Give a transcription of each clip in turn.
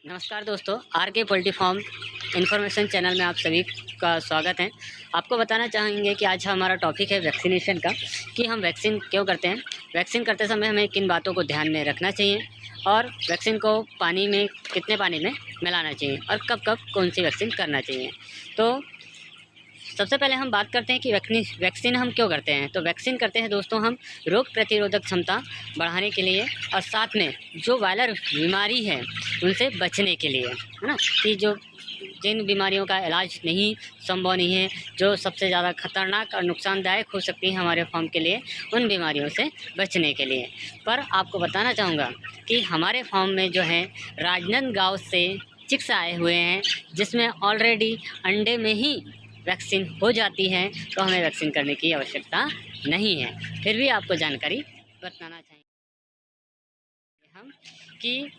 नमस्कार दोस्तों, आर के पोल्ट्री फार्म इन्फॉर्मेशन चैनल में आप सभी का स्वागत है। आपको बताना चाहेंगे कि आज हमारा टॉपिक है वैक्सीनेशन का, कि हम वैक्सीन क्यों करते हैं, वैक्सीन करते समय हमें किन बातों को ध्यान में रखना चाहिए और वैक्सीन को पानी में कितने पानी में मिलाना चाहिए और कब कब कौन सी वैक्सीन करना चाहिए। तो सबसे पहले हम बात करते हैं कि वैक्सीन हम क्यों करते हैं। तो वैक्सीन करते हैं दोस्तों हम रोग प्रतिरोधक क्षमता बढ़ाने के लिए और साथ में जो वायरल बीमारी है उनसे बचने के लिए, है ना, कि जो जिन बीमारियों का इलाज नहीं संभव नहीं है, जो सबसे ज़्यादा खतरनाक और नुकसानदायक हो सकती हैं हमारे फार्म के लिए, उन बीमारियों से बचने के लिए। पर आपको बताना चाहूँगा कि हमारे फार्म में जो है राजनांदगांव से चिक्स आए हुए हैं, जिसमें ऑलरेडी अंडे में ही वैक्सीन हो जाती है, तो हमें वैक्सीन करने की आवश्यकता नहीं है। फिर भी आपको जानकारी बताना चाहिए हम कि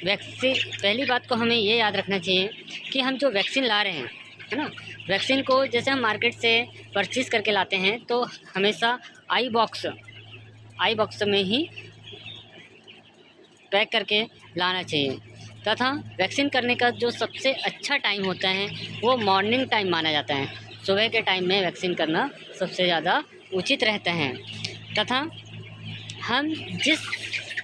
वैक्सीन, पहली बात को हमें ये याद रखना चाहिए कि हम जो वैक्सीन ला रहे हैं, है ना, वैक्सीन को जैसे हम मार्केट से परचेज़ करके लाते हैं तो हमेशा आई बॉक्स में ही पैक करके लाना चाहिए। तथा वैक्सीन करने का जो सबसे अच्छा टाइम होता है वो मॉर्निंग टाइम माना जाता है। सुबह के टाइम में वैक्सीन करना सबसे ज़्यादा उचित रहता है। तथा हम जिस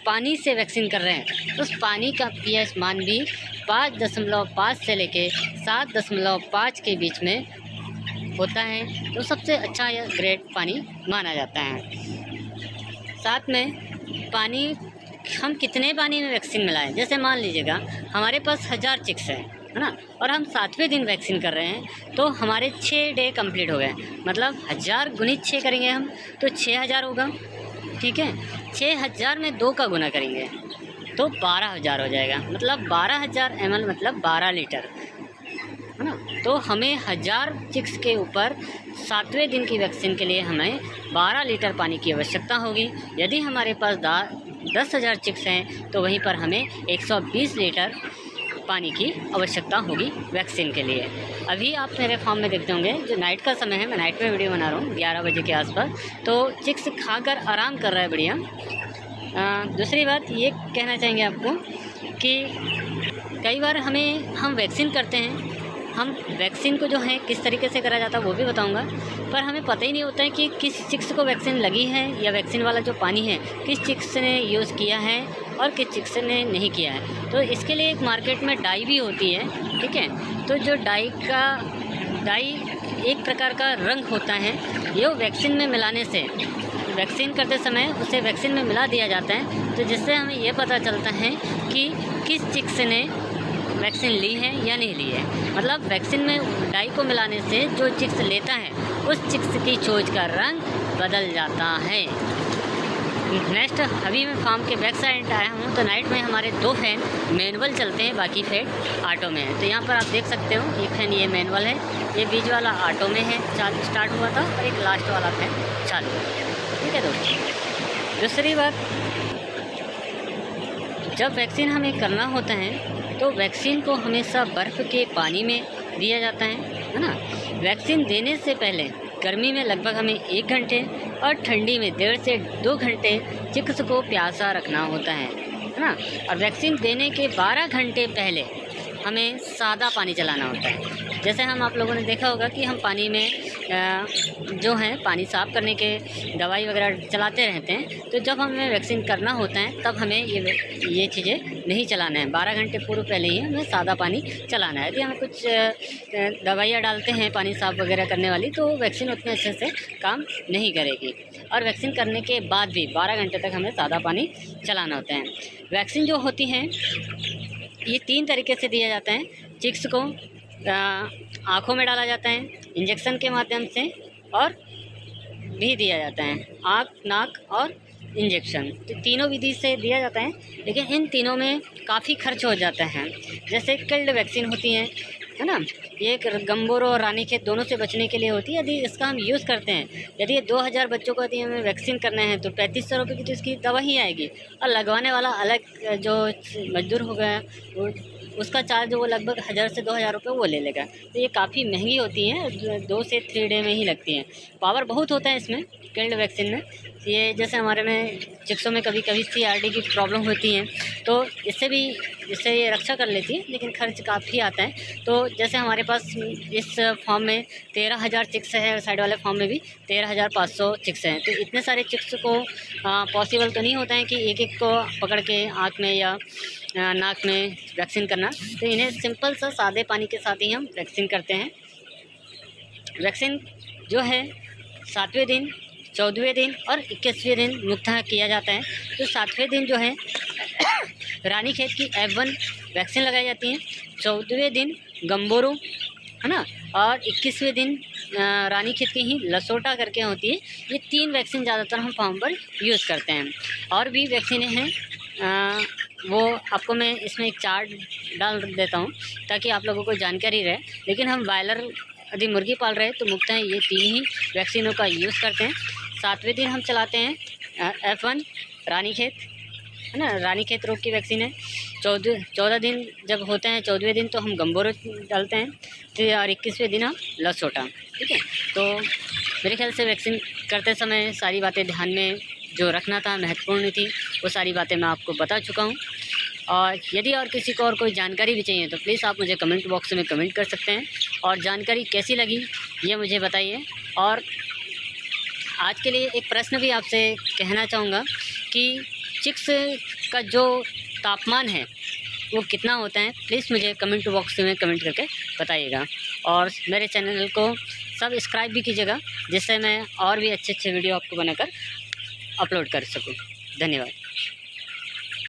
पानी से वैक्सीन कर रहे हैं उस पानी का पीएच मान भी 5.5 से लेके 7.5 के बीच में होता है, तो सबसे अच्छा यह ग्रेड पानी माना जाता है। साथ में पानी हम कितने पानी में वैक्सीन मिलाएं, जैसे मान लीजिएगा हमारे पास 1000 चिक्स है ना, और हम 7वें दिन वैक्सीन कर रहे हैं तो हमारे 6 डे कंप्लीट हो गए, मतलब 1000 गुणित 6 करेंगे हम तो 6000 होगा। ठीक है, 6000 में 2 का गुना करेंगे तो 12000 हो जाएगा, मतलब 12000 ml मतलब 12 लीटर, है ना। तो हमें 1000 चिक्स के ऊपर 7वें दिन की वैक्सीन के लिए हमें 12 लीटर पानी की आवश्यकता होगी। यदि हमारे पास 10,000 चिक्स हैं तो वहीं पर हमें 120 लीटर पानी की आवश्यकता होगी वैक्सीन के लिए। अभी आप मेरे फार्म में देखते होंगे, जो नाइट का समय है, मैं नाइट में वीडियो बना रहा हूँ 11 बजे के आसपास, तो चिक्स खाकर आराम कर रहा है बढ़िया। दूसरी बात ये कहना चाहेंगे आपको कि कई बार हम वैक्सीन करते हैं, हम वैक्सीन को जो है किस तरीके से करा जाता है वो भी बताऊंगा, पर हमें पता ही नहीं होता है कि किस चिक्स को वैक्सीन लगी है या वैक्सीन वाला जो पानी है किस चिक्स ने यूज़ किया है और किस चिक्स ने नहीं किया है। तो इसके लिए एक मार्केट में डाई भी होती है, ठीक है। तो जो डाई एक प्रकार का रंग होता है, ये वैक्सीन में मिलाने से, वैक्सीन करते समय उसे वैक्सीन में मिला दिया जाता है, तो जिससे हमें ये पता चलता है कि किस चिक्स ने वैक्सीन ली है या नहीं ली है। मतलब वैक्सीन में डाई को मिलाने से जो चिक्स लेता है उस चिक्स की चोंच का रंग बदल जाता है। नेक्स्ट, अभी मैं फार्म के बैक साइड आया हूँ, तो नाइट में हमारे 2 फैन मैनुअल चलते हैं, बाकी फैन ऑटो में है। तो यहाँ पर आप देख सकते हो, एक फैन ये मैनुअल है, ये बीच वाला ऑटो में है, चालू स्टार्ट हुआ था, और एक लास्ट वाला फैन चालू है। ठीक है दोस्तों, दूसरी बात, जब वैक्सीन हमें करना होता है तो वैक्सीन को हमेशा बर्फ़ के पानी में दिया जाता है ना। वैक्सीन देने से पहले गर्मी में लगभग हमें 1 घंटे और ठंडी में 1.5 से 2 घंटे चिक्स को प्यासा रखना होता है ना। और वैक्सीन देने के 12 घंटे पहले हमें सादा पानी चलाना होता है। जैसे आप लोगों ने देखा होगा कि हम पानी में जो है पानी साफ़ करने के दवाई वगैरह चलाते रहते हैं, तो जब हमें वैक्सीन करना होता है तब हमें ये चीज़ें नहीं चलाना है। 12 घंटे पूर्व पहले ही हमें सादा पानी चलाना है। यदि हम कुछ दवाइयाँ डालते हैं पानी साफ़ वगैरह करने वाली, तो वैक्सीन उतने अच्छे से काम नहीं करेगी। और वैक्सीन करने के बाद भी 12 घंटे तक हमें सादा पानी चलाना होता है। वैक्सीन जो होती हैं ये 3 तरीके से दिया जाता है। चिक्स को आँखों में डाला जाता है इंजेक्शन के माध्यम से, और भी दिया जाता है आँख, नाक और इंजेक्शन, तो तीनों विधि से दिया जाता है। लेकिन इन तीनों में काफ़ी खर्च हो जाता है। जैसे किल्ड वैक्सीन होती है ना, ये गंबोरो और रानीखेत दोनों से बचने के लिए होती है। यदि इसका हम यूज़ करते हैं, यदि 2000 बच्चों को यदि हमें वैक्सीन करना है तो 3500 रुपये की तो इसकी दवा ही आएगी, और लगवाने वाला अलग जो मजदूर होगा वो उसका चार्ज वो लगभग 1000 से 2000 रुपये वो ले लेगा। तो ये काफ़ी महंगी होती हैं, 2 से 3 डे में ही लगती हैं। पावर बहुत होता है इसमें, किल्ड वैक्सीन में ये जैसे हमारे में चिक्सों में कभी कभी CRD की प्रॉब्लम होती है, तो इससे ये रक्षा कर लेती है, लेकिन खर्च काफ़ी आता है। तो जैसे हमारे पास इस फॉर्म में 13,000 चिक्स है और साइड वाले फॉर्म में भी 13,500 चिक्स हैं। तो इतने सारे चिक्स को पॉसिबल तो नहीं होता है कि एक एक को पकड़ के आँख में या नाक में वैक्सीन करना। तो इन्हें सिंपल सा सादे पानी के साथ ही हम वैक्सीन करते हैं। वैक्सीन जो है 7वें दिन, 14वें दिन और 21वें दिन मुख्यतः किया जाता है। तो 7वें दिन जो है रानीखेत की F1 वैक्सीन लगाई जाती है, 14वें दिन गंबोरू, है ना, और 21वें दिन रानीखेत की ही लसोटा करके होती है। ये 3 वैक्सीन ज़्यादातर हम फॉर्म पर यूज़ करते हैं। और भी वैक्सीनें हैं, वो आपको मैं इसमें एक चार्ट डाल देता हूँ ताकि आप लोगों को जानकारी रहे। लेकिन हम बॉयलर यदि मुर्गी पाल रहे हैं तो मुख्यतः ये 3 ही वैक्सीनों का यूज़ करते हैं। 7वें दिन हम चलाते हैं F1 रानीखेत, है ना, रानीखेत रोग की वैक्सीन है। 14 दिन जब होते हैं, 14वें दिन तो हम गंबोरो डालते हैं, तो और 21वें दिन हम लसोटा। ठीक है, तो मेरे ख्याल से वैक्सीन करते समय सारी बातें ध्यान में जो रखना था, महत्वपूर्ण थी, वो सारी बातें मैं आपको बता चुका हूँ। और यदि और किसी को और कोई जानकारी भी चाहिए तो प्लीज़ आप मुझे कमेंट बॉक्स में कमेंट कर सकते हैं। और जानकारी कैसी लगी ये मुझे बताइए। और आज के लिए एक प्रश्न भी आपसे कहना चाहूँगा कि चिक्स का जो तापमान है वो कितना होता है, प्लीज़ मुझे कमेंट बॉक्स में कमेंट करके बताइएगा। और मेरे चैनल को सब्सक्राइब भी कीजिएगा, जिससे मैं और भी अच्छे वीडियो आपको बनाकर अपलोड कर सकूँ। धन्यवाद।